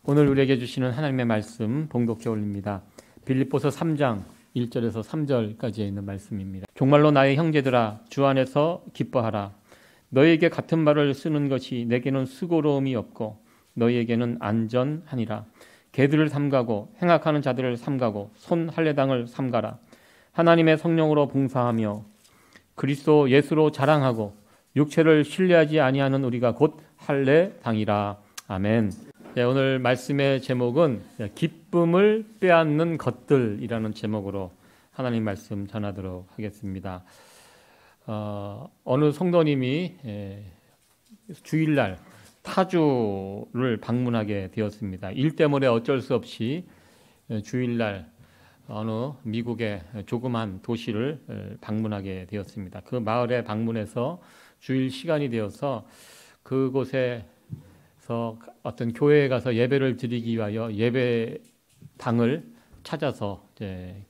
오늘 우리에게 주시는 하나님의 말씀 봉독해 올립니다. 빌립보서 3장 1절에서 3절까지에 있는 말씀입니다. 종말로 나의 형제들아 주 안에서 기뻐하라. 너희에게 같은 말을 쓰는 것이 내게는 수고로움이 없고 너희에게는 안전하니라. 개들을 삼가고 행악하는 자들을 삼가고 손 할례당을 삼가라. 하나님의 성령으로 봉사하며 그리스도 예수로 자랑하고 육체를 신뢰하지 아니하는 우리가 곧 할례당이라. 아멘. 오늘 말씀의 제목은 기쁨을 빼앗는 것들이라는 제목으로 하나님 말씀 전하도록 하겠습니다. 어느 성도님이 주일날 타주를 방문하게 되었습니다. 일 때문에 어쩔 수 없이 주일날 어느 미국의 조그만 도시를 방문하게 되었습니다. 그 마을에 방문해서 주일 시간이 되어서 그곳에 어떤 교회에 가서 예배를 드리기 위하여 예배당을 찾아서 이제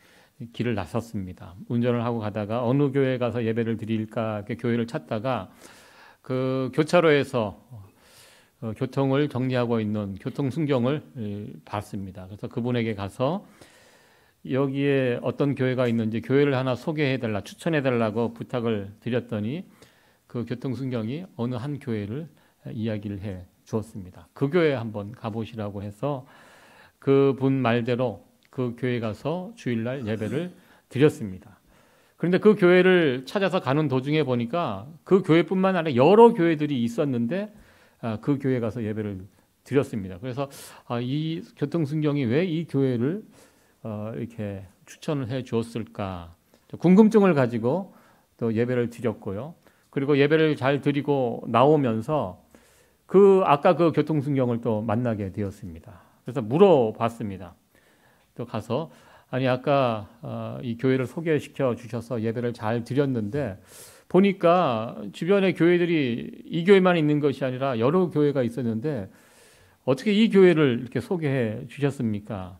길을 나섰습니다. 운전을 하고 가다가 어느 교회에 가서 예배를 드릴까 이렇게 교회를 찾다가 그 교차로에서 교통을 정리하고 있는 교통순경을 봤습니다. 그래서 그분에게 가서 여기에 어떤 교회가 있는지 교회를 하나 소개해달라, 추천해달라고 부탁을 드렸더니 그 교통순경이 어느 한 교회를 이야기를 해 주었습니다. 그 교회에 한번 가보시라고 해서 그분 말대로 그 교회에 가서 주일날 예배를 드렸습니다. 그런데 그 교회를 찾아서 가는 도중에 보니까 그 교회뿐만 아니라 여러 교회들이 있었는데 그 교회에 가서 예배를 드렸습니다. 그래서 이 교통순경이 왜 이 교회를 이렇게 추천을 해 주었을까 궁금증을 가지고 또 예배를 드렸고요. 그리고 예배를 잘 드리고 나오면서 아까 그 교통순경을 또 만나게 되었습니다. 그래서 물어봤습니다. 또 가서 아니 아까 이 교회를 소개시켜 주셔서 예배를 잘 드렸는데 보니까 주변에 교회들이 이 교회만 있는 것이 아니라 여러 교회가 있었는데 어떻게 이 교회를 이렇게 소개해 주셨습니까?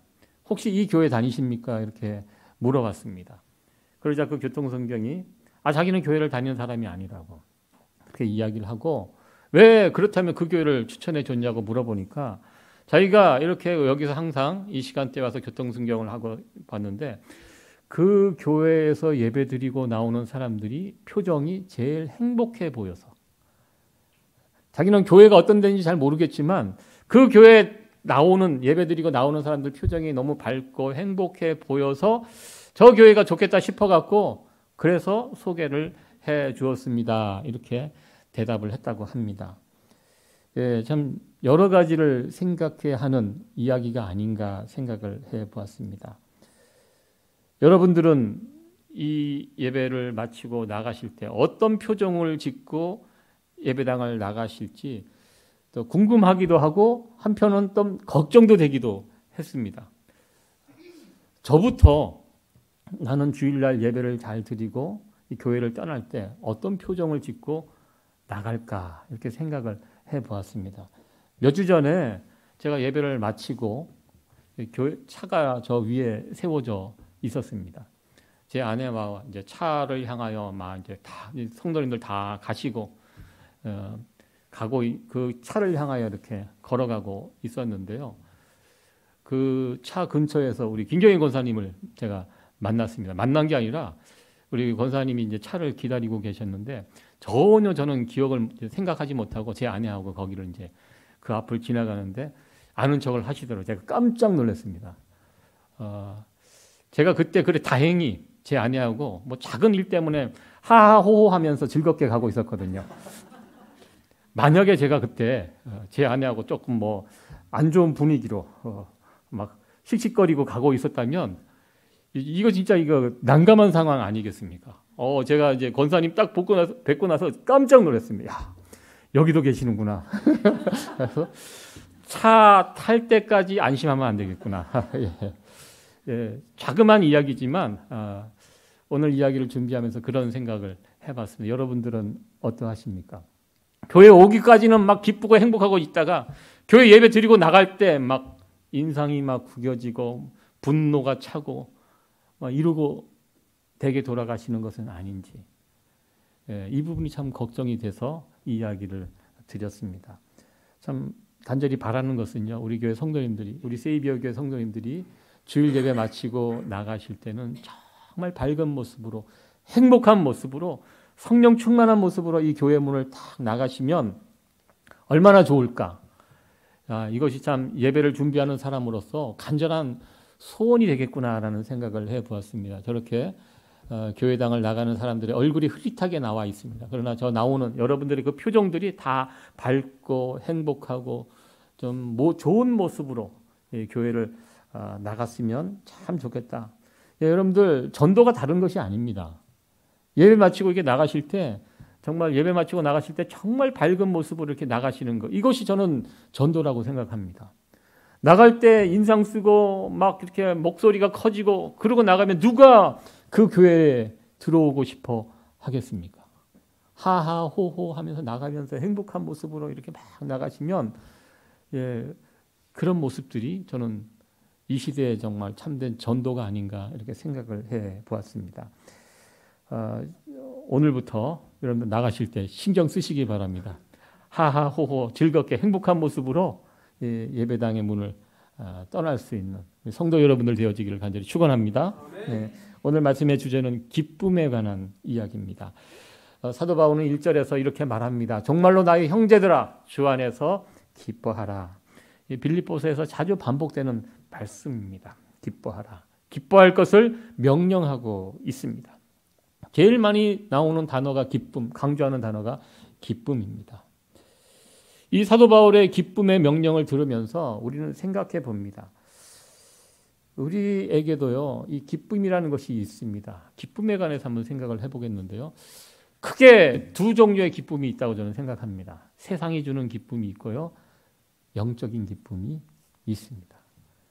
혹시 이 교회 다니십니까? 이렇게 물어봤습니다. 그러자 그 교통순경이 자기는 교회를 다니는 사람이 아니라고 그렇게 이야기를 하고 왜 그렇다면 그 교회를 추천해 줬냐고 물어보니까 자기가 이렇게 여기서 항상 이 시간대에 와서 교통순경을 하고 봤는데 그 교회에서 예배드리고 나오는 사람들이 표정이 제일 행복해 보여서 자기는 교회가 어떤 데인지 잘 모르겠지만 그 교회에 나오는 예배드리고 나오는 사람들 표정이 너무 밝고 행복해 보여서 저 교회가 좋겠다 싶어갖고 그래서 소개를 해 주었습니다. 이렇게 대답을 했다고 합니다. 참 여러 가지를 생각해야 하는 이야기가 아닌가 생각을 해보았습니다. 여러분들은 이 예배를 마치고 나가실 때 어떤 표정을 짓고 예배당을 나가실지 또 궁금하기도 하고 한편은 좀 걱정도 되기도 했습니다. 저부터 나는 주일날 예배를 잘 드리고 이 교회를 떠날 때 어떤 표정을 짓고 나갈까 이렇게 생각을 해보았습니다. 몇 주 전에 제가 예배를 마치고 차가 저 위에 세워져 있었습니다. 제 아내와 이제 차를 향하여 막 이제 다 성도님들 다 가시고 가고 그 차를 향하여 이렇게 걸어가고 있었는데요. 그 차 근처에서 우리 김경인 권사님을 제가 만났습니다. 만난 게 아니라 우리 권사님이 이제 차를 기다리고 계셨는데 전혀 저는 기억을 생각하지 못하고 제 아내하고 거기를 이제 그 앞을 지나가는데 아는 척을 하시더라고요. 제가 깜짝 놀랐습니다. 제가 그때 그래 다행히 제 아내하고 뭐 작은 일 때문에 하하호호 하면서 즐겁게 가고 있었거든요. 만약에 제가 그때 제 아내하고 조금 뭐 안 좋은 분위기로 막 씩씩거리고 가고 있었다면 이거 진짜 이거 난감한 상황 아니겠습니까? 제가 이제 권사님 딱 뵙고 나서 깜짝 놀랐습니다. 야, 여기도 계시는구나. 그래서 차 탈 때까지 안심하면 안 되겠구나. 자그마한 이야기지만 오늘 이야기를 준비하면서 그런 생각을 해봤습니다. 여러분들은 어떠하십니까? 교회 오기까지는 막 기쁘고 행복하고 있다가 교회 예배 드리고 나갈 때 막 인상이 막 구겨지고 분노가 차고 막 이러고 댁에 돌아가시는 것은 아닌지 이 부분이 참 걱정이 돼서 이 이야기를 드렸습니다. 참 간절히 바라는 것은요, 우리 교회 성도님들이, 우리 세이비어 교회 성도님들이 주일 예배 마치고 나가실 때는 정말 밝은 모습으로, 행복한 모습으로, 성령 충만한 모습으로 이 교회 문을 딱 나가시면 얼마나 좋을까. 이것이 참 예배를 준비하는 사람으로서 간절한 소원이 되겠구나라는 생각을 해보았습니다. 저렇게 교회당을 나가는 사람들의 얼굴이 흐릿하게 나와 있습니다. 그러나 저 나오는 여러분들의 그 표정들이 다 밝고 행복하고 좀 좋은 모습으로 교회를 나갔으면 참 좋겠다. 여러분들 전도가 다른 것이 아닙니다. 예배 마치고 이렇게 나가실 때 정말 예배 마치고 나가실 때 정말 밝은 모습으로 이렇게 나가시는 것, 이것이 저는 전도라고 생각합니다. 나갈 때 인상 쓰고 막 이렇게 목소리가 커지고 그러고 나가면 누가 그 교회에 들어오고 싶어 하겠습니까? 하하호호 하면서 나가면서 행복한 모습으로 이렇게 막 나가시면 그런 모습들이 저는 이 시대에 정말 참된 전도가 아닌가 이렇게 생각을 해 보았습니다. 오늘부터 여러분들 나가실 때 신경 쓰시기 바랍니다. 하하호호 즐겁게 행복한 모습으로 예배당의 문을 떠날 수 있는 성도 여러분들 되어지기를 간절히 축원합니다. 네, 오늘 말씀의 주제는 기쁨에 관한 이야기입니다. 사도 바울은 1절에서 이렇게 말합니다. 정말로 나의 형제들아 주 안에서 기뻐하라. 빌립보서에서 자주 반복되는 말씀입니다. 기뻐하라. 기뻐할 것을 명령하고 있습니다. 제일 많이 나오는 단어가 기쁨, 강조하는 단어가 기쁨입니다. 이 사도 바울의 기쁨의 명령을 들으면서 우리는 생각해 봅니다. 우리에게도요, 이 기쁨이라는 것이 있습니다. 기쁨에 관해서 한번 생각을 해보겠는데요. 크게 두 종류의 기쁨이 있다고 저는 생각합니다. 세상이 주는 기쁨이 있고요, 영적인 기쁨이 있습니다.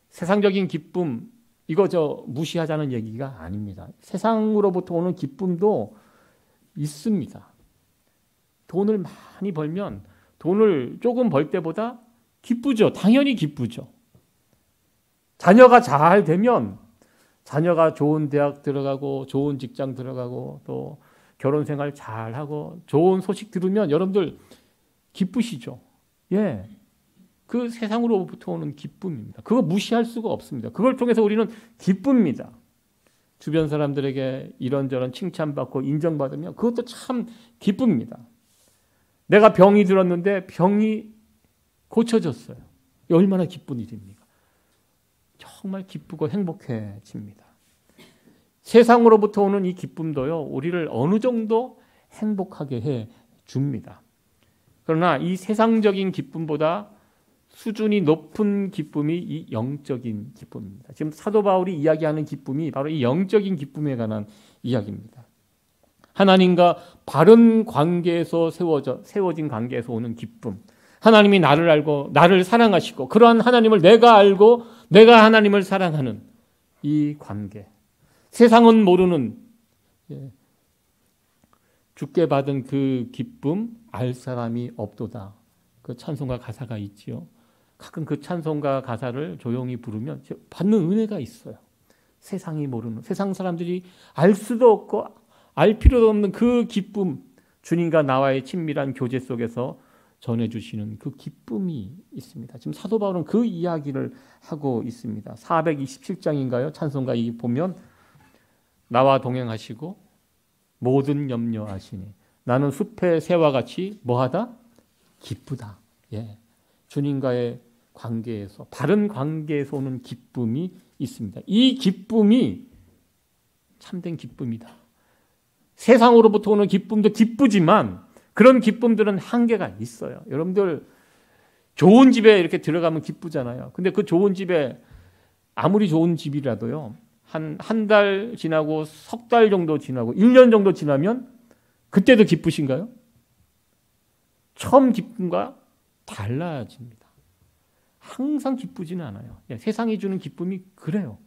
세상적인 기쁨, 이거 무시하자는 얘기가 아닙니다. 세상으로부터 오는 기쁨도 있습니다. 돈을 많이 벌면 돈을 조금 벌 때보다 기쁘죠. 당연히 기쁘죠. 자녀가 잘 되면 자녀가 좋은 대학 들어가고 좋은 직장 들어가고 또 결혼 생활 잘하고 좋은 소식 들으면 여러분들 기쁘시죠. 예. 그 세상으로부터 오는 기쁨입니다. 그거 무시할 수가 없습니다. 그걸 통해서 우리는 기쁩니다. 주변 사람들에게 이런저런 칭찬받고 인정받으면 그것도 참 기쁩니다. 내가 병이 들었는데 병이 고쳐졌어요. 얼마나 기쁜 일입니까? 정말 기쁘고 행복해집니다. 세상으로부터 오는 이 기쁨도요, 우리를 어느 정도 행복하게 해 줍니다. 그러나 이 세상적인 기쁨보다 수준이 높은 기쁨이 이 영적인 기쁨입니다. 지금 사도 바울이 이야기하는 기쁨이 바로 이 영적인 기쁨에 관한 이야기입니다. 하나님과 바른 관계에서 세워진 관계에서 오는 기쁨. 하나님이 나를 알고 나를 사랑하시고 그러한 하나님을 내가 알고 내가 하나님을 사랑하는 이 관계. 세상은 모르는 주께 받은 그 기쁨 알 사람이 없도다. 그 찬송가 가사가 있지요. 가끔 그 찬송가 가사를 조용히 부르면 받는 은혜가 있어요. 세상이 모르는, 세상 사람들이 알 수도 없고 알 필요도 없는 그 기쁨, 주님과 나와의 친밀한 교제 속에서 전해주시는 그 기쁨이 있습니다. 지금 사도 바울은 그 이야기를 하고 있습니다. 427장인가요? 찬송가 이 보면 나와 동행하시고 모든 염려하시니 나는 숲의 새와 같이 뭐하다? 기쁘다. 예. 주님과의 관계에서, 바른 관계에서 오는 기쁨이 있습니다. 이 기쁨이 참된 기쁨이다. 세상으로부터 오는 기쁨도 기쁘지만 그런 기쁨들은 한계가 있어요. 여러분들 좋은 집에 이렇게 들어가면 기쁘잖아요. 근데 그 좋은 집에 아무리 좋은 집이라도요, 한 달 지나고 석 달 정도 지나고 1년 정도 지나면 그때도 기쁘신가요? 처음 기쁨과 달라집니다. 항상 기쁘지는 않아요. 세상이 주는 기쁨이 그래요.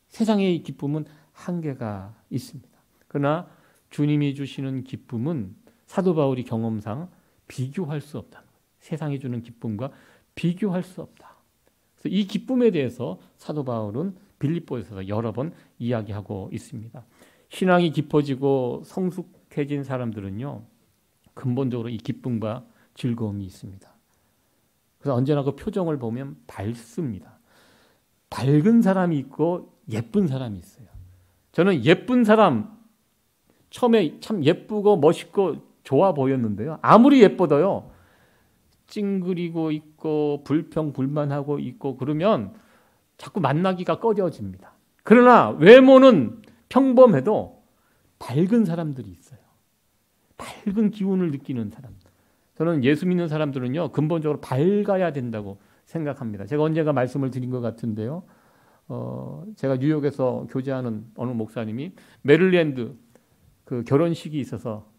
세상의 기쁨은 한계가 있습니다. 그러나 주님이 주시는 기쁨은 사도 바울이 경험상 비교할 수 없다. 세상이 주는 기쁨과 비교할 수 없다. 그래서 이 기쁨에 대해서 사도 바울은 빌립보에서 여러 번 이야기하고 있습니다. 신앙이 깊어지고 성숙해진 사람들은요, 근본적으로 이 기쁨과 즐거움이 있습니다. 그래서 언제나 그 표정을 보면 밝습니다. 밝은 사람이 있고 예쁜 사람이 있어요. 저는 예쁜 사람 처음에 참 예쁘고 멋있고 좋아 보였는데요. 아무리 예뻐도요. 찡그리고 있고 불평불만하고 있고 그러면 자꾸 만나기가 꺼려집니다. 그러나 외모는 평범해도 밝은 사람들이 있어요. 밝은 기운을 느끼는 사람. 저는 예수 믿는 사람들은요. 근본적으로 밝아야 된다고 생각합니다. 제가 언젠가 말씀을 드린 것 같은데요. 제가 뉴욕에서 교제하는 어느 목사님이 메릴랜드 그 결혼식이 있어서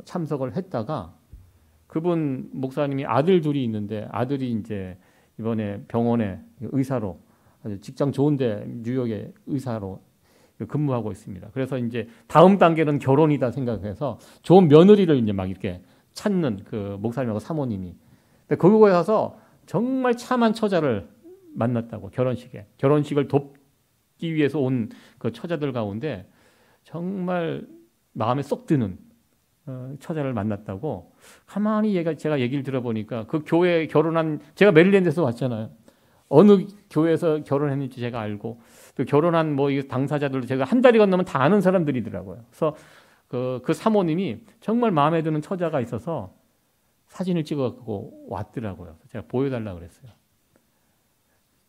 참석을 했다가 그분 목사님이 아들 둘이 있는데 아들이 이제 이번에 병원에 의사로 아주 직장 좋은데 뉴욕에 의사로 근무하고 있습니다. 그래서 이제 다음 단계는 결혼이다 생각해서 좋은 며느리를 이제 막 이렇게 찾는 그 목사님하고 사모님이. 근데 거기에 가서 정말 참한 처자를 만났다고 결혼식을 돕기 위해서 온 그 처자들 가운데 정말 마음에 쏙 드는 처자를 만났다고 가만히 제가 얘기를 들어보니까 그 교회에 결혼한 제가 메릴랜드에서 왔잖아요. 어느 교회에서 결혼했는지 제가 알고 또 결혼한 뭐 당사자들도 제가 한 달이 건너면 다 아는 사람들이더라고요. 그래서 그 사모님이 정말 마음에 드는 처자가 있어서 사진을 찍어갖고 왔더라고요. 제가 보여달라고 그랬어요.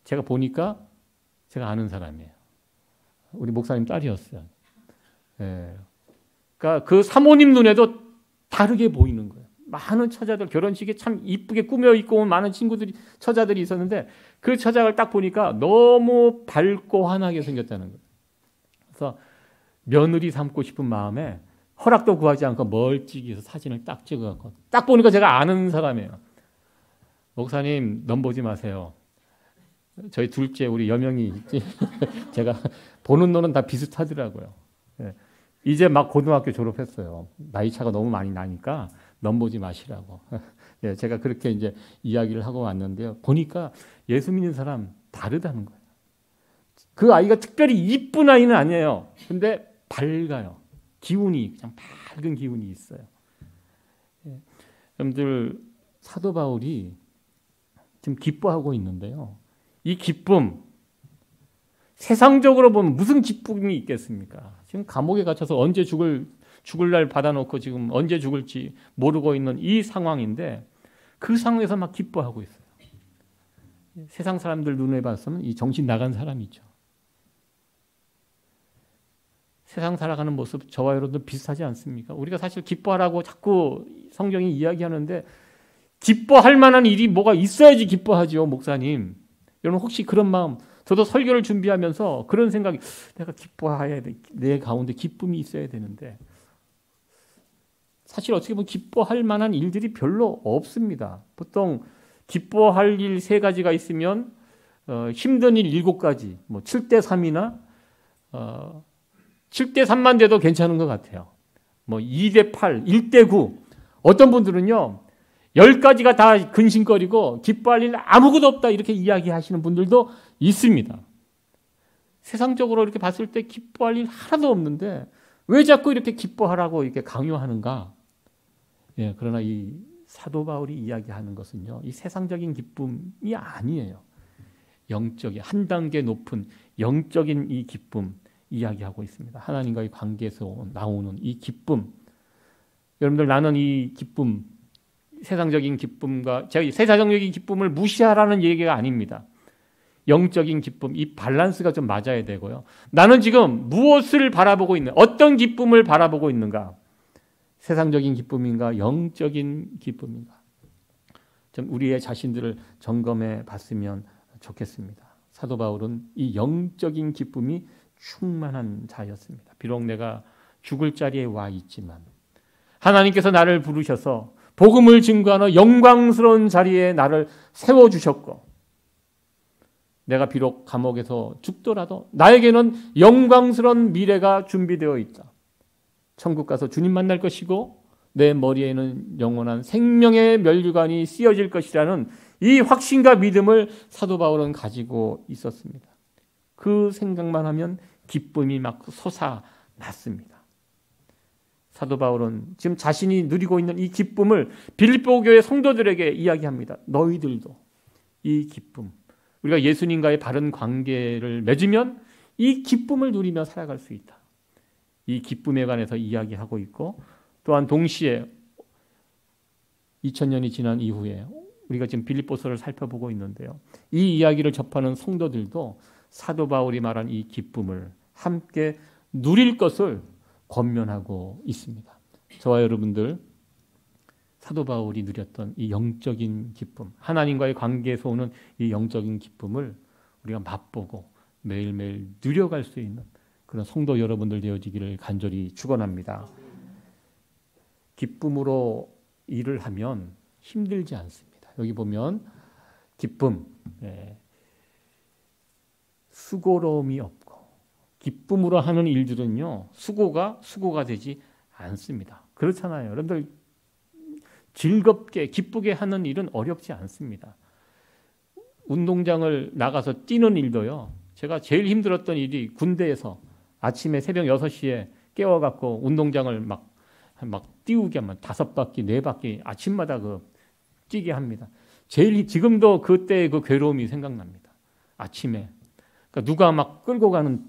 제가 보니까 제가 아는 사람이에요. 우리 목사님 딸이었어요. 예. 그러니까 그 사모님 눈에도 다르게 보이는 거예요. 많은 처자들 결혼식에 참 이쁘게 꾸며 입고 온 많은 처자들이 있었는데 그 처자를 딱 보니까 너무 밝고 환하게 생겼다는 거예요. 그래서 며느리 삼고 싶은 마음에 허락도 구하지 않고 멀찍이 해서 사진을 딱 찍어갖고 딱 보니까 제가 아는 사람이에요. 목사님 넘보지 마세요. 저희 둘째 우리 여명이 제가 보는 눈은 다 비슷하더라고요. 이제 막 고등학교 졸업했어요. 나이 차가 너무 많이 나니까 넘보지 마시라고. 제가 그렇게 이제 이야기를 하고 왔는데요. 보니까 예수 믿는 사람 다르다는 거예요. 그 아이가 특별히 이쁜 아이는 아니에요. 근데 밝아요. 기운이 그냥 밝은 기운이 있어요. 여러분들 사도 바울이 지금 기뻐하고 있는데요. 이 기쁨 세상적으로 보면 무슨 기쁨이 있겠습니까? 지금 감옥에 갇혀서 언제 죽을 날 받아놓고 지금 언제 죽을지 모르고 있는 이 상황인데 그 상황에서 막 기뻐하고 있어요. 세상 사람들 눈에 봤으면 이 정신 나간 사람이죠. 세상 살아가는 모습 저와 여러분들 비슷하지 않습니까? 우리가 사실 기뻐하라고 자꾸 성경이 이야기하는데 기뻐할 만한 일이 뭐가 있어야지 기뻐하죠, 목사님. 여러분 혹시 그런 마음, 저도 설교를 준비하면서 그런 생각이 내가 기뻐해야 돼. 내 가운데 기쁨이 있어야 되는데 사실 어떻게 보면 기뻐할 만한 일들이 별로 없습니다. 보통 기뻐할 일 3가지가 있으면 힘든 일 7가지, 뭐 7대3이나 7대3만 돼도 괜찮은 것 같아요. 뭐 2대8, 1대9 어떤 분들은요 10가지가 다 근심거리고 기뻐할 일 아무것도 없다 이렇게 이야기하시는 분들도 있습니다. 세상적으로 이렇게 봤을 때 기뻐할 일 하나도 없는데 왜 자꾸 이렇게 기뻐하라고 이렇게 강요하는가? 예, 그러나 이 사도 바울이 이야기하는 것은요, 이 세상적인 기쁨이 아니에요. 영적인 한 단계 높은 영적인 이 기쁨 이야기하고 있습니다. 하나님과의 관계에서 나오는 이 기쁨. 여러분들 나는 이 기쁨, 세상적인 기쁨과 제가 세상적인 기쁨을 무시하라는 얘기가 아닙니다. 영적인 기쁨, 이 밸런스가 좀 맞아야 되고요. 나는 지금 무엇을 바라보고 있는, 어떤 기쁨을 바라보고 있는가? 세상적인 기쁨인가? 영적인 기쁨인가? 좀 우리의 자신들을 점검해 봤으면 좋겠습니다. 사도 바울은 이 영적인 기쁨이 충만한 자였습니다. 비록 내가 죽을 자리에 와 있지만 하나님께서 나를 부르셔서 복음을 증거하는 영광스러운 자리에 나를 세워주셨고 내가 비록 감옥에서 죽더라도 나에게는 영광스러운 미래가 준비되어 있다. 천국 가서 주님 만날 것이고 내 머리에는 영원한 생명의 멸류관이 씌어질 것이라는 이 확신과 믿음을 사도 바울은 가지고 있었습니다. 그 생각만 하면 기쁨이 막 솟아났습니다. 사도 바울은 지금 자신이 누리고 있는 이 기쁨을 빌립보 교회 성도들에게 이야기합니다. 너희들도 이 기쁨, 우리가 예수님과의 바른 관계를 맺으면 이 기쁨을 누리며 살아갈 수 있다. 이 기쁨에 관해서 이야기하고 있고, 또한 동시에 2000년이 지난 이후에 우리가 지금 빌립보서를 살펴보고 있는데요. 이 이야기를 접하는 성도들도 사도 바울이 말한 이 기쁨을 함께 누릴 것을 권면하고 있습니다. 저와 여러분들 사도 바울이 누렸던 이 영적인 기쁨, 하나님과의 관계에서 오는 이 영적인 기쁨을 우리가 맛보고 매일매일 누려갈 수 있는 그런 성도 여러분들 되어지기를 간절히 축원합니다. 기쁨으로 일을 하면 힘들지 않습니다. 여기 보면 기쁨, 수고로움이 없고, 기쁨으로 하는 일들은요 수고가 되지 않습니다. 그렇잖아요. 여러분들 즐겁게 기쁘게 하는 일은 어렵지 않습니다. 운동장을 나가서 뛰는 일도요, 제가 제일 힘들었던 일이 군대에서 아침에 새벽 6시에 깨워갖고 운동장을 막 띄우게 하면 5바퀴, 4바퀴 아침마다 뛰게 합니다. 지금도 그때의 그 괴로움이 생각납니다. 아침에. 그러니까 누가 막 끌고 가는,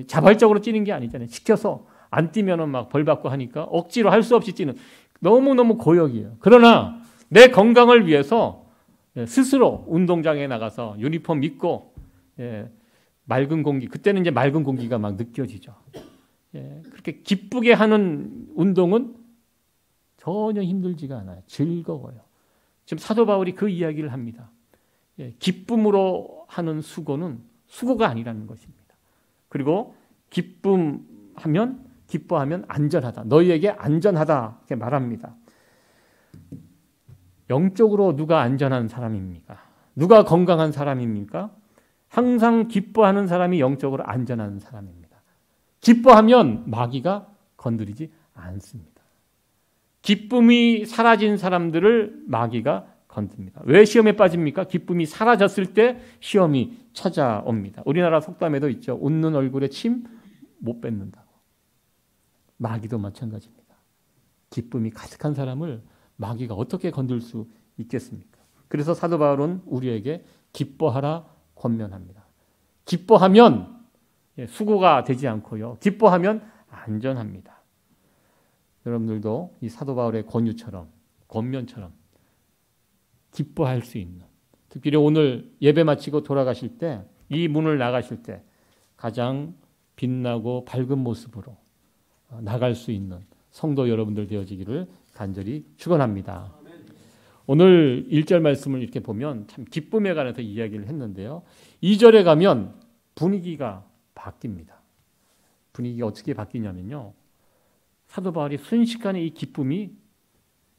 자발적으로 뛰는 게 아니잖아요. 시켜서 안 뛰면은 막 벌 받고 하니까 억지로 할 수 없이 뛰는, 너무너무 고역이에요. 그러나 내 건강을 위해서 스스로 운동장에 나가서 유니폼 입고 맑은 공기, 그때는 이제 맑은 공기가 막 느껴지죠. 그렇게 기쁘게 하는 운동은 전혀 힘들지가 않아요. 즐거워요. 지금 사도 바울이 그 이야기를 합니다. 기쁨으로 하는 수고는 수고가 아니라는 것입니다. 그리고 기뻐하면 안전하다. 너희에게 안전하다. 이렇게 말합니다. 영적으로 누가 안전한 사람입니까? 누가 건강한 사람입니까? 항상 기뻐하는 사람이 영적으로 안전한 사람입니다. 기뻐하면 마귀가 건드리지 않습니다. 기쁨이 사라진 사람들을 마귀가 건듭니다. 왜 시험에 빠집니까? 기쁨이 사라졌을 때 시험이 찾아옵니다. 우리나라 속담에도 있죠. 웃는 얼굴에 침 못 뱉는다고. 마귀도 마찬가지입니다. 기쁨이 가득한 사람을 마귀가 어떻게 건들 수 있겠습니까? 그래서 사도 바울은 우리에게 기뻐하라 권면합니다. 기뻐하면 수고가 되지 않고요. 기뻐하면 안전합니다. 여러분들도 이 사도 바울의 권면처럼 기뻐할 수 있는, 특별히 오늘 예배 마치고 돌아가실 때, 이 문을 나가실 때 가장 빛나고 밝은 모습으로 나갈 수 있는 성도 여러분들 되어지기를 간절히 축원합니다. 오늘 1절 말씀을 이렇게 보면 참 기쁨에 관해서 이야기를 했는데요. 2절에 가면 분위기가 바뀝니다. 분위기가 어떻게 바뀌냐면요. 사도 바울이 순식간에 이 기쁨이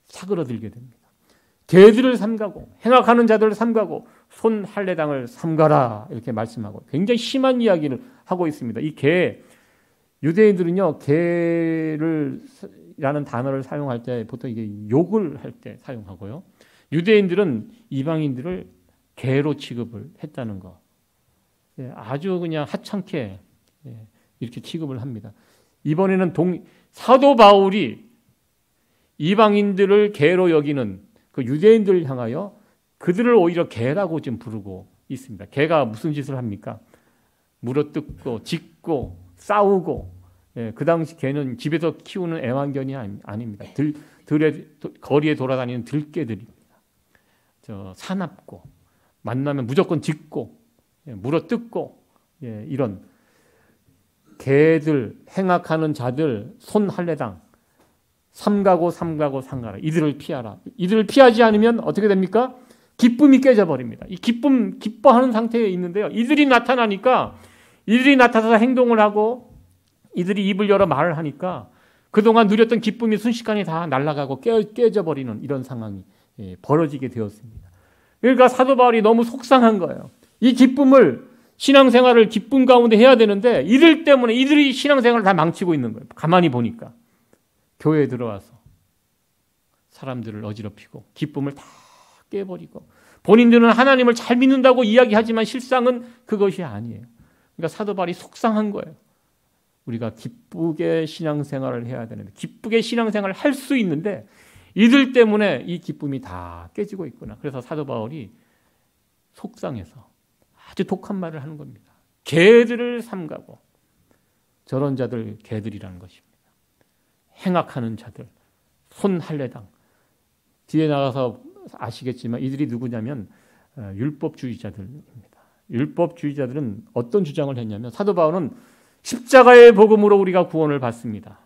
사그러들게 됩니다. 개들을 삼가고 행악하는 자들을 삼가고 손 할례당을 삼가라 이렇게 말씀하고 굉장히 심한 이야기를 하고 있습니다. 이 개, 유대인들은요 개를 라는 단어를 사용할 때 보통 이게 욕을 할 때 사용하고요. 유대인들은 이방인들을 개로 취급을 했다는 거. 아주 그냥 하찮게 이렇게 취급을 합니다. 이번에는 사도 바울이 이방인들을 개로 여기는 그 유대인들을 향하여 그들을 오히려 개라고 지금 부르고 있습니다. 개가 무슨 짓을 합니까? 물어뜯고 짖고 싸우고, 그 당시 개는 집에서 키우는 애완견이 아닙니다. 거리에 돌아다니는 들개들입니다. 사납고 만나면 무조건 짖고 물어뜯고, 이런 개들, 행악하는 자들, 손 할례당 삼가고 상가라. 이들을 피하라. 이들을 피하지 않으면 어떻게 됩니까? 기쁨이 깨져버립니다. 이 기뻐하는 상태에 있는데요. 이들이 나타나니까, 이들이 나타나서 행동을 하고 이들이 입을 열어 말을 하니까 그동안 누렸던 기쁨이 순식간에 다 날아가고 깨져버리는 이런 상황이 벌어지게 되었습니다. 그러니까 사도 바울이 너무 속상한 거예요. 이 기쁨을, 신앙생활을 기쁨 가운데 해야 되는데 이들 때문에 이들이 신앙생활을 다 망치고 있는 거예요. 가만히 보니까. 교회에 들어와서 사람들을 어지럽히고 기쁨을 다 깨버리고, 본인들은 하나님을 잘 믿는다고 이야기하지만 실상은 그것이 아니에요. 그러니까 사도 바울이 속상한 거예요. 우리가 기쁘게 신앙생활을 해야 되는데, 기쁘게 신앙생활을 할 수 있는데 이들 때문에 이 기쁨이 다 깨지고 있구나. 그래서 사도 바울이 속상해서 아주 독한 말을 하는 겁니다. 개들을 삼가고, 저런 자들 개들이라는 것입니다. 행악하는 자들, 손할례당. 뒤에 나가서 아시겠지만 이들이 누구냐면 율법주의자들입니다. 율법주의자들은 어떤 주장을 했냐면, 사도 바울은 십자가의 복음으로 우리가 구원을 받습니다.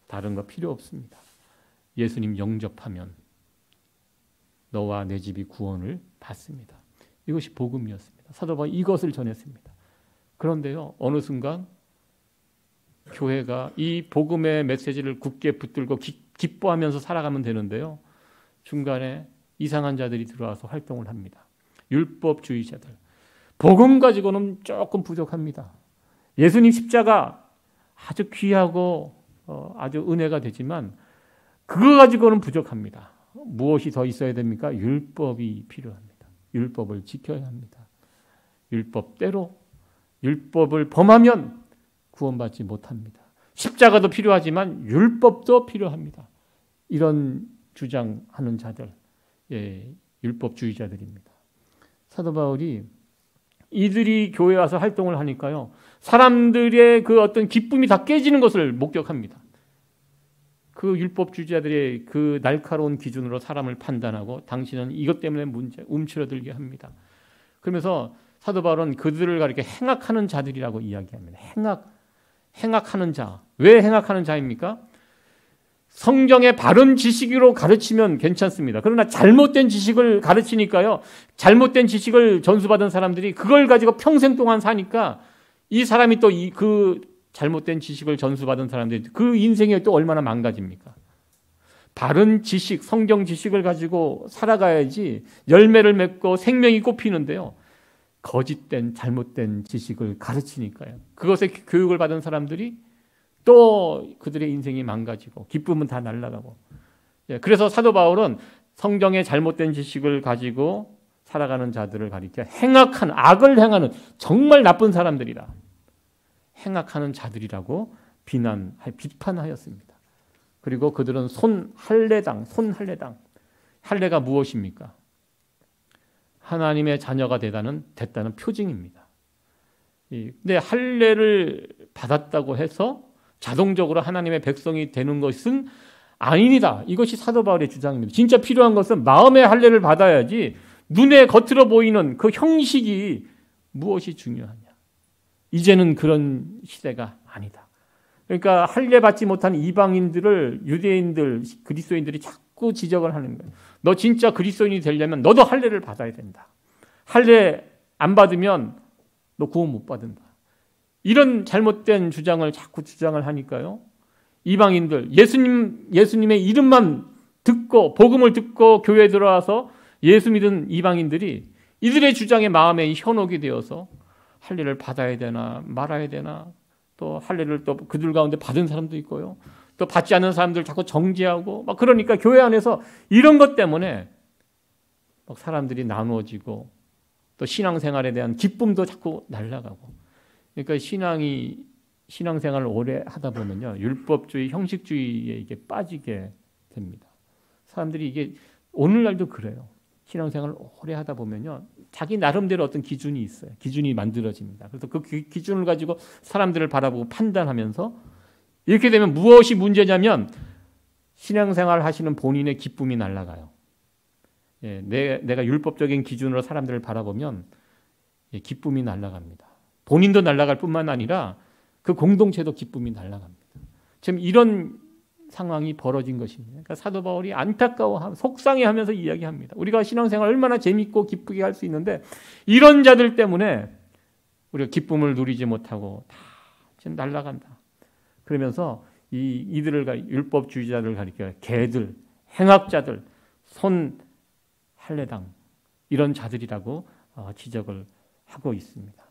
다른 거 필요 없습니다. 예수님 영접하면 너와 내 집이 구원을 받습니다. 이것이 복음이었습니다. 사도 바울이 이것을 전했습니다. 그런데요, 어느 순간 교회가 이 복음의 메시지를 굳게 붙들고 기뻐하면서 살아가면 되는데요, 중간에 이상한 자들이 들어와서 활동을 합니다. 율법주의자들. 복음 가지고는 조금 부족합니다. 예수님 십자가 아주 귀하고 아주 은혜가 되지만 그거 가지고는 부족합니다. 무엇이 더 있어야 됩니까? 율법이 필요합니다. 율법을 지켜야 합니다. 율법대로, 율법을 범하면 구원받지 못합니다. 십자가도 필요하지만 율법도 필요합니다. 이런 주장하는 자들, 율법주의자들입니다. 사도 바울이 이들이 교회에 와서 활동을 하니까요, 사람들의 그 어떤 기쁨이 다 깨지는 것을 목격합니다. 그 율법주의자들의 그 날카로운 기준으로 사람을 판단하고 당신은 이것 때문에 움츠러들게 합니다. 그러면서 사도 바울은 그들을 가리켜 행악하는 자들이라고 이야기합니다. 행악하는 자. 왜 행악하는 자입니까? 성경의 바른 지식으로 가르치면 괜찮습니다. 그러나 잘못된 지식을 가르치니까요, 잘못된 지식을 전수받은 사람들이 그걸 가지고 평생 동안 사니까 이 사람이 또 그 잘못된 지식을 전수받은 사람들이 그 인생이 또 얼마나 망가집니까? 바른 지식, 성경 지식을 가지고 살아가야지 열매를 맺고 생명이 꽃피는데요, 거짓된 잘못된 지식을 가르치니까요, 그것에 교육을 받은 사람들이 또 그들의 인생이 망가지고 기쁨은 다 날아가고. 그래서 사도 바울은 성경의 잘못된 지식을 가지고 살아가는 자들을 가리켜 행악한, 악을 행하는 정말 나쁜 사람들이다, 행악하는 자들이라고 비판하였습니다. 그리고 그들은 손할례당. 할례가 무엇입니까? 하나님의 자녀가 됐다는 표징입니다. 근데 할례를 받았다고 해서 자동적으로 하나님의 백성이 되는 것은 아닙니다. 이것이 사도 바울의 주장입니다. 진짜 필요한 것은 마음의 할례를 받아야지 눈에 겉으로 보이는 그 형식이 무엇이 중요하냐. 이제는 그런 시대가 아니다. 그러니까 할례 받지 못한 이방인들을 유대인들, 그리스도인들이 자꾸 지적을 하는 거예요. 너 진짜 그리스도인이 되려면 너도 할례를 받아야 된다. 할례 안 받으면 너 구원 못 받는다. 이런 잘못된 주장을 자꾸 주장을 하니까요, 이방인들, 예수님의 이름만 듣고 복음을 듣고 교회에 들어와서 예수 믿은 이방인들이 이들의 주장에 마음에 현혹이 되어서 할례를 받아야 되나 말아야 되나, 또 할례를 또 그들 가운데 받은 사람도 있고요, 또 받지 않는 사람들 자꾸 정죄하고 막, 그러니까 교회 안에서 이런 것 때문에 막 사람들이 나누어지고 또 신앙생활에 대한 기쁨도 자꾸 날아가고. 그러니까 신앙생활을 오래 하다 보면요, 율법주의, 형식주의에 이게 빠지게 됩니다. 사람들이 이게 오늘날도 그래요. 신앙생활을 오래 하다 보면요, 자기 나름대로 어떤 기준이 있어요. 기준이 만들어집니다. 그래서 그 기준을 가지고 사람들을 바라보고 판단하면서, 이렇게 되면 무엇이 문제냐면 신앙생활을 하시는 본인의 기쁨이 날아가요. 내가 율법적인 기준으로 사람들을 바라보면 기쁨이 날아갑니다. 본인도 날아갈 뿐만 아니라 그 공동체도 기쁨이 날아갑니다. 지금 이런 상황이 벌어진 것입니다. 그러니까 사도 바울이 안타까워하고 속상해하면서 이야기합니다. 우리가 신앙생활 얼마나 재밌고 기쁘게 할 수 있는데 이런 자들 때문에 우리가 기쁨을 누리지 못하고 다 지금 날아간다. 그러면서 이들을 율법주의자들을 가리켜 개들, 행악자들, 손할례당, 이런 자들이라고 지적을 하고 있습니다.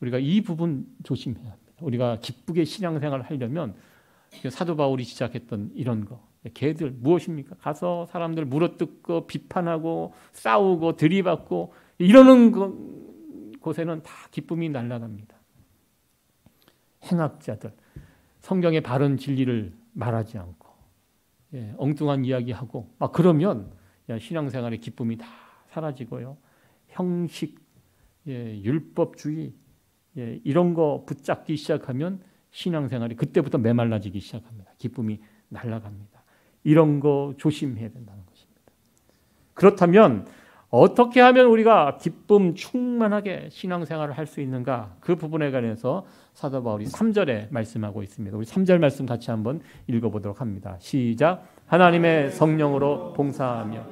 우리가 이 부분 조심해야 합니다. 우리가 기쁘게 신앙생활을 하려면 사도 바울이 시작했던 이런 거, 개들 무엇입니까? 가서 사람들 물어뜯고 비판하고 싸우고 들이받고 이러는 곳에는 다 기쁨이 날아갑니다. 행악자들, 성경의 바른 진리를 말하지 않고 엉뚱한 이야기하고 막 그러면 신앙생활의 기쁨이 다 사라지고요, 형식, 율법주의 이런 거 붙잡기 시작하면 신앙생활이 그때부터 메말라지기 시작합니다. 기쁨이 날아갑니다. 이런 거 조심해야 된다는 것입니다. 그렇다면 어떻게 하면 우리가 기쁨 충만하게 신앙생활을 할 수 있는가? 그 부분에 관해서 사도 바울이 3절에 말씀하고 있습니다. 우리 3절 말씀 같이 한번 읽어보도록 합니다. 시작. 하나님의 성령으로 봉사하며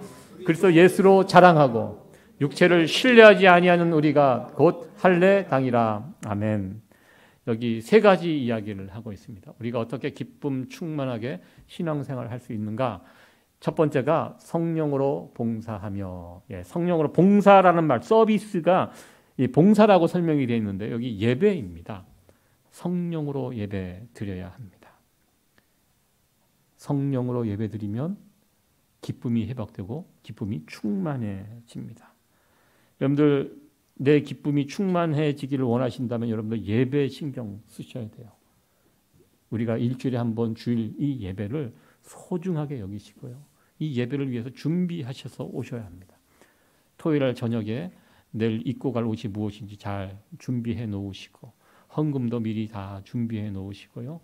그리스도 예수로 자랑하고 육체를 신뢰하지 아니하는 우리가 곧 할례 당이라. 아멘. 여기 세 가지 이야기를 하고 있습니다. 우리가 어떻게 기쁨 충만하게 신앙생활을 할 수 있는가? 첫 번째가 성령으로 봉사하며, 성령으로 봉사라는 말, 서비스가 이 봉사라고 설명이 되어 있는데 여기 예배입니다. 성령으로 예배 드려야 합니다. 성령으로 예배 드리면 기쁨이 회복되고 기쁨이 충만해집니다. 여러분들 내 기쁨이 충만해지기를 원하신다면 여러분들 예배 신경 쓰셔야 돼요. 우리가 일주일에 한 번 주일 이 예배를 소중하게 여기시고요. 이 예배를 위해서 준비하셔서 오셔야 합니다. 토요일 날 저녁에 내일 입고 갈 옷이 무엇인지 잘 준비해 놓으시고 헌금도 미리 다 준비해 놓으시고요.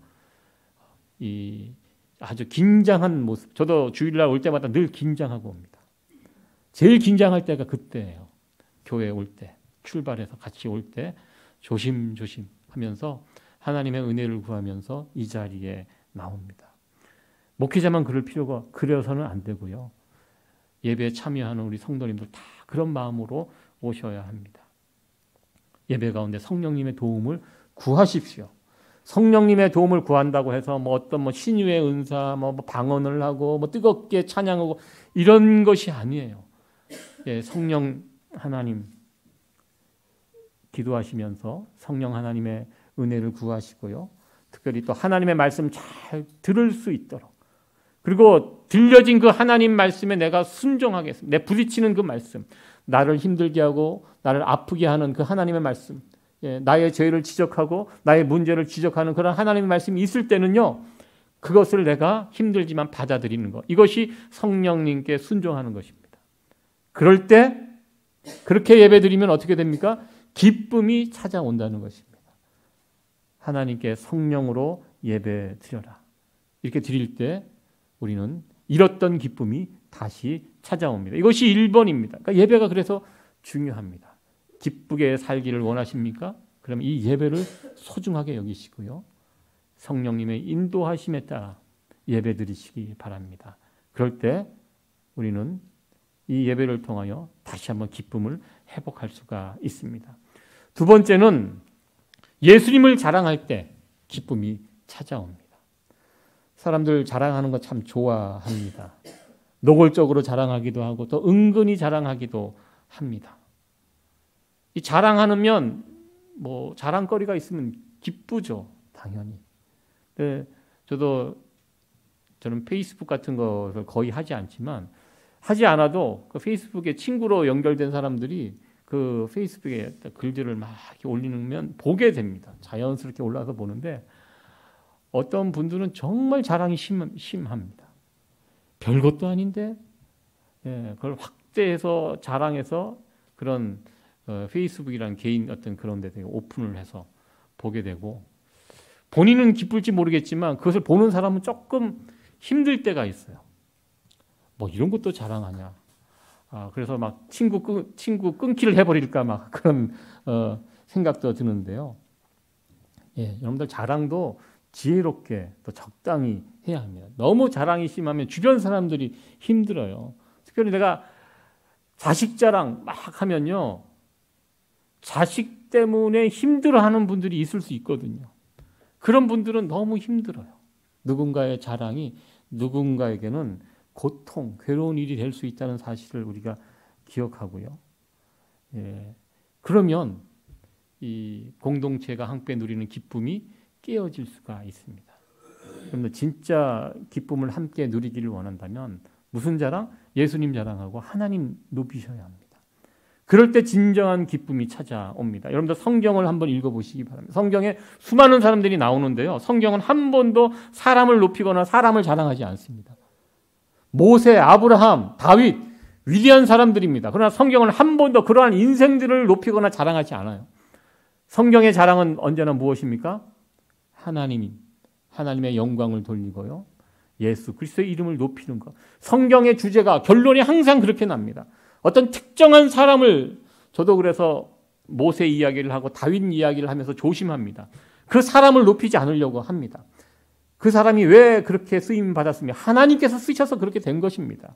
이 아주 긴장한 모습. 저도 주일날 올 때마다 늘 긴장하고 옵니다. 제일 긴장할 때가 그때예요. 교회 올 때, 출발해서 같이 올 때 조심조심 하면서 하나님의 은혜를 구하면서 이 자리에 나옵니다. 목회자만 그럴 필요가 그래서는 안 되고요. 예배에 참여하는 우리 성도님들 다 그런 마음으로 오셔야 합니다. 예배 가운데 성령님의 도움을 구하십시오. 성령님의 도움을 구한다고 해서 어떤 신유의 은사, 방언을 하고 뜨겁게 찬양하고 이런 것이 아니에요. 성령 하나님 기도하시면서 성령 하나님의 은혜를 구하시고요. 특별히 또 하나님의 말씀 잘 들을 수 있도록 그리고 들려진 그 하나님 말씀에 내가 순종하겠습니다. 내 부딪히는 그 말씀, 나를 힘들게 하고 나를 아프게 하는 그 하나님의 말씀, 나의 죄를 지적하고 나의 문제를 지적하는 그런 하나님의 말씀이 있을 때는요. 그것을 내가 힘들지만 받아들이는 것. 이것이 성령님께 순종하는 것입니다. 그럴 때 그렇게 예배드리면 어떻게 됩니까? 기쁨이 찾아온다는 것입니다. 하나님께 성령으로 예배 드려라. 이렇게 드릴 때 우리는 잃었던 기쁨이 다시 찾아옵니다. 이것이 1번입니다. 그러니까 예배가 그래서 중요합니다. 기쁘게 살기를 원하십니까? 그럼 이 예배를 소중하게 여기시고요. 성령님의 인도하심에 따라 예배 드리시기 바랍니다. 그럴 때 우리는 이 예배를 통하여 다시 한번 기쁨을 회복할 수가 있습니다. 두 번째는 예수님을 자랑할 때 기쁨이 찾아옵니다. 사람들 자랑하는 거 참 좋아합니다. 노골적으로 자랑하기도 하고 또 은근히 자랑하기도 합니다. 이 자랑하면 자랑거리가 있으면 기쁘죠, 당연히. 저는 페이스북 같은 것을 거의 하지 않지만 하지 않아도 그 페이스북에 친구로 연결된 사람들이 그 페이스북에 글들을 막 이렇게 올리면 보게 됩니다. 자연스럽게 올라서 보는데 어떤 분들은 정말 자랑이 심합니다. 별것도 아닌데 그걸 확대해서 자랑해서 그런 페이스북이라는 개인 어떤 그런 데 오픈을 해서 보게 되고 본인은 기쁠지 모르겠지만 그것을 보는 사람은 조금 힘들 때가 있어요. 이런 것도 자랑하냐. 그래서 막 친구 끊기를 해버릴까 막 그런 생각도 드는데요. 여러분들 자랑도 지혜롭게 또 적당히 해야 합니다. 너무 자랑이 심하면 주변 사람들이 힘들어요. 특별히 내가 자식 자랑 막 하면요. 자식 때문에 힘들어하는 분들이 있을 수 있거든요. 그런 분들은 너무 힘들어요. 누군가의 자랑이 누군가에게는 고통, 괴로운 일이 될 수 있다는 사실을 우리가 기억하고요. 그러면 이 공동체가 함께 누리는 기쁨이 깨어질 수가 있습니다. 그런데 진짜 기쁨을 함께 누리기를 원한다면 무슨 자랑? 예수님 자랑하고 하나님 높이셔야 합니다. 그럴 때 진정한 기쁨이 찾아옵니다. 여러분들 성경을 한번 읽어보시기 바랍니다. 성경에 수많은 사람들이 나오는데요. 성경은 한 번도 사람을 높이거나 사람을 자랑하지 않습니다. 모세, 아브라함, 다윗 위대한 사람들입니다. 그러나 성경은 한 번도 그러한 인생들을 높이거나 자랑하지 않아요. 성경의 자랑은 언제나 무엇입니까? 하나님의 영광을 돌리고요. 예수 그리스도의 이름을 높이는 것. 성경의 주제가 결론이 항상 그렇게 납니다. 어떤 특정한 사람을 저도 그래서 모세 이야기를 하고 다윗 이야기를 하면서 조심합니다. 그 사람을 높이지 않으려고 합니다. 그 사람이 왜 그렇게 쓰임 받았으며 하나님께서 쓰셔서 그렇게 된 것입니다.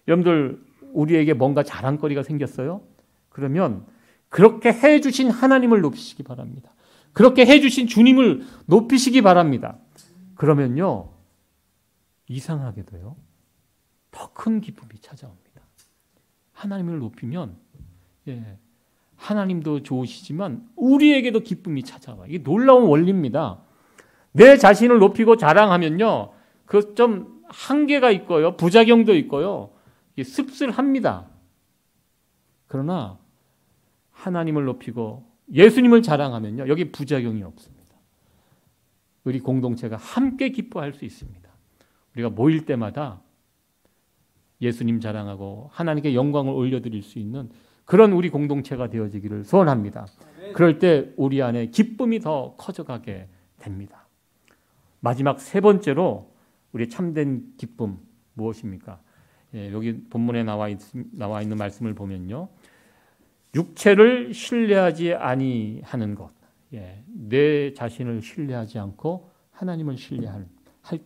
여러분들 우리에게 뭔가 자랑거리가 생겼어요? 그러면 그렇게 해주신 하나님을 높이시기 바랍니다. 그렇게 해주신 주님을 높이시기 바랍니다. 그러면요 이상하게도요 더 큰 기쁨이 찾아옵니다. 하나님을 높이면 하나님도 좋으시지만 우리에게도 기쁨이 찾아와요. 이게 놀라운 원리입니다. 내 자신을 높이고 자랑하면요 그 좀 한계가 있고요 부작용도 있고요 씁쓸합니다. 그러나 하나님을 높이고 예수님을 자랑하면요 여기 부작용이 없습니다. 우리 공동체가 함께 기뻐할 수 있습니다. 우리가 모일 때마다 예수님 자랑하고 하나님께 영광을 올려드릴 수 있는 그런 우리 공동체가 되어지기를 소원합니다. 그럴 때 우리 안에 기쁨이 더 커져가게 됩니다. 마지막 세 번째로 우리의 참된 기쁨 무엇입니까? 여기 본문에 나와 있는 말씀을 보면요. 육체를 신뢰하지 아니하는 것. 내 자신을 신뢰하지 않고 하나님을 신뢰할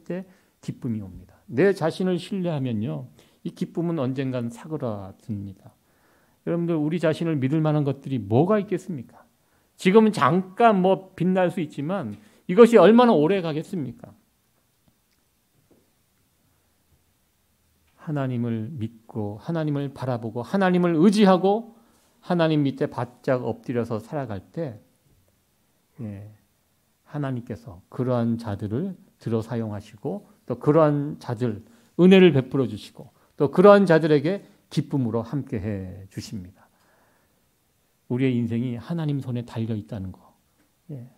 때 기쁨이 옵니다. 내 자신을 신뢰하면요. 이 기쁨은 언젠간 사그라듭니다. 여러분들 우리 자신을 믿을 만한 것들이 뭐가 있겠습니까? 지금은 잠깐 빛날 수 있지만 이것이 얼마나 오래 가겠습니까? 하나님을 믿고 하나님을 바라보고 하나님을 의지하고 하나님 밑에 바짝 엎드려서 살아갈 때 하나님께서 그러한 자들을 들어 사용하시고 또 그러한 자들 은혜를 베풀어 주시고 또 그러한 자들에게 기쁨으로 함께해 주십니다. 우리의 인생이 하나님 손에 달려 있다는 거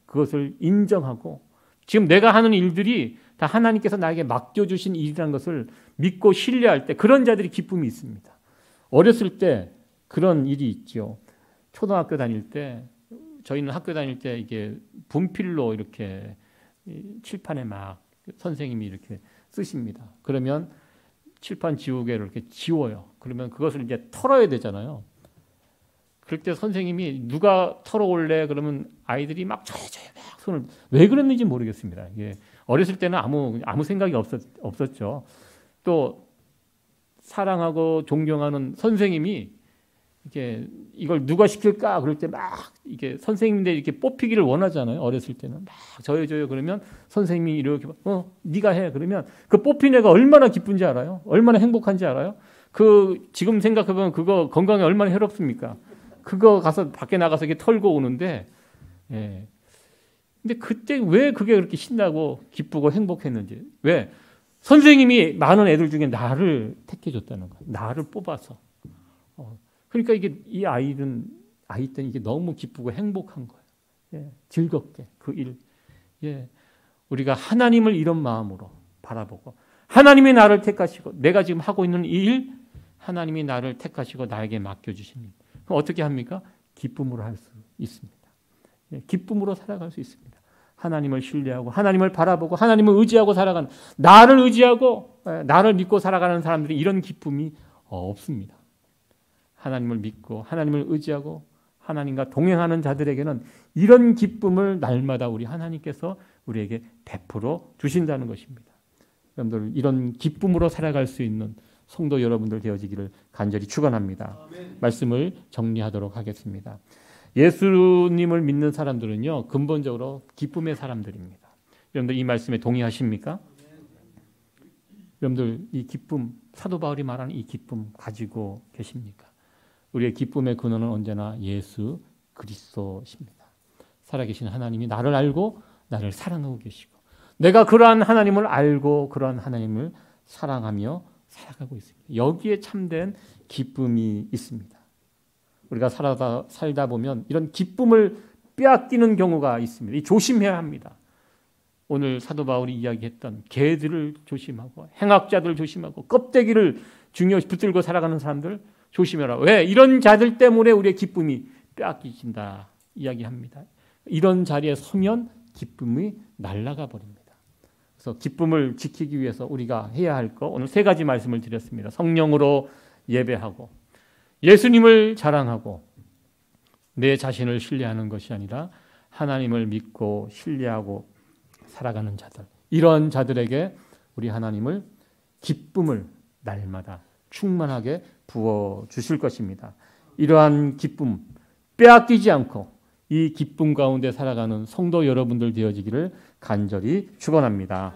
그것을 인정하고 지금 내가 하는 일들이 다 하나님께서 나에게 맡겨주신 일이라는 것을 믿고 신뢰할 때 그런 자들이 기쁨이 있습니다. 어렸을 때 그런 일이 있죠. 초등학교 다닐 때 저희는 학교 다닐 때 이게 분필로 이렇게 칠판에 막 선생님이 이렇게 쓰십니다. 그러면 칠판 지우개를 이렇게 지워요. 그러면 그것을 이제 털어야 되잖아요. 그럴 때 선생님이 누가 털어올래? 그러면 아이들이 막 저요 막 손을 왜 그랬는지 모르겠습니다. 이게 어렸을 때는 아무 생각이 없었죠. 또 사랑하고 존경하는 선생님이 이걸 누가 시킬까? 그럴 때 막 이게 선생님들 이렇게 뽑히기를 원하잖아요. 어렸을 때는 막 저요 그러면 선생님이 이렇게 네가 해 그러면 그 뽑힌 애가 얼마나 기쁜지 알아요? 얼마나 행복한지 알아요? 지금 생각해보면 그거 건강에 얼마나 해롭습니까? 그거 가서 밖에 나가서 이렇게 털고 오는데 근데 그때 왜 그게 그렇게 신나고 기쁘고 행복했는지 왜? 선생님이 많은 애들 중에 나를 택해줬다는 거예요. 나를 뽑아서. 그러니까 이 아이 때는 이게 너무 기쁘고 행복한 거예요. 즐겁게 그 일. 우리가 하나님을 이런 마음으로 바라보고 하나님이 나를 택하시고 내가 지금 하고 있는 이 일 하나님이 나를 택하시고 나에게 맡겨주신 일. 그럼 어떻게 합니까? 기쁨으로 할 수 있습니다. 기쁨으로 살아갈 수 있습니다. 하나님을 신뢰하고 하나님을 바라보고 하나님을 의지하고 살아가는 나를 의지하고 나를 믿고 살아가는 사람들이 이런 기쁨이 없습니다. 하나님을 믿고 하나님을 의지하고 하나님과 동행하는 자들에게는 이런 기쁨을 날마다 우리 하나님께서 우리에게 베풀어 주신다는 것입니다. 여러분들 이런 기쁨으로 살아갈 수 있는 성도 여러분들 되어지기를 간절히 축원합니다. 말씀을 정리하도록 하겠습니다. 예수님을 믿는 사람들은요 근본적으로 기쁨의 사람들입니다. 여러분들 이 말씀에 동의하십니까? 여러분들 이 기쁨 사도 바울이 말하는 이 기쁨 가지고 계십니까? 우리의 기쁨의 근원은 언제나 예수 그리스도십니다. 살아계신 하나님이 나를 알고 나를 사랑하고 계시고 내가 그러한 하나님을 알고 그러한 하나님을 사랑하며 살아가고 있습니다. 여기에 참된 기쁨이 있습니다. 우리가 살다 보면 이런 기쁨을 빼앗기는 경우가 있습니다. 조심해야 합니다. 오늘 사도 바울이 이야기했던 개들을 조심하고 행악자들을 조심하고 껍데기를 중요시 붙들고 살아가는 사람들 조심해라. 왜? 이런 자들 때문에 우리의 기쁨이 빼앗기진다 이야기합니다. 이런 자리에 서면 기쁨이 날아가 버립니다. 그래서 기쁨을 지키기 위해서 우리가 해야 할 거 오늘 세 가지 말씀을 드렸습니다. 성령으로 예배하고 예수님을 자랑하고 내 자신을 신뢰하는 것이 아니라 하나님을 믿고 신뢰하고 살아가는 자들, 이런 자들에게 우리 하나님을 기쁨을 날마다 충만하게 부어주실 것입니다. 이러한 기쁨 빼앗기지 않고 이 기쁨 가운데 살아가는 성도 여러분들 되어지기를 간절히 축원합니다.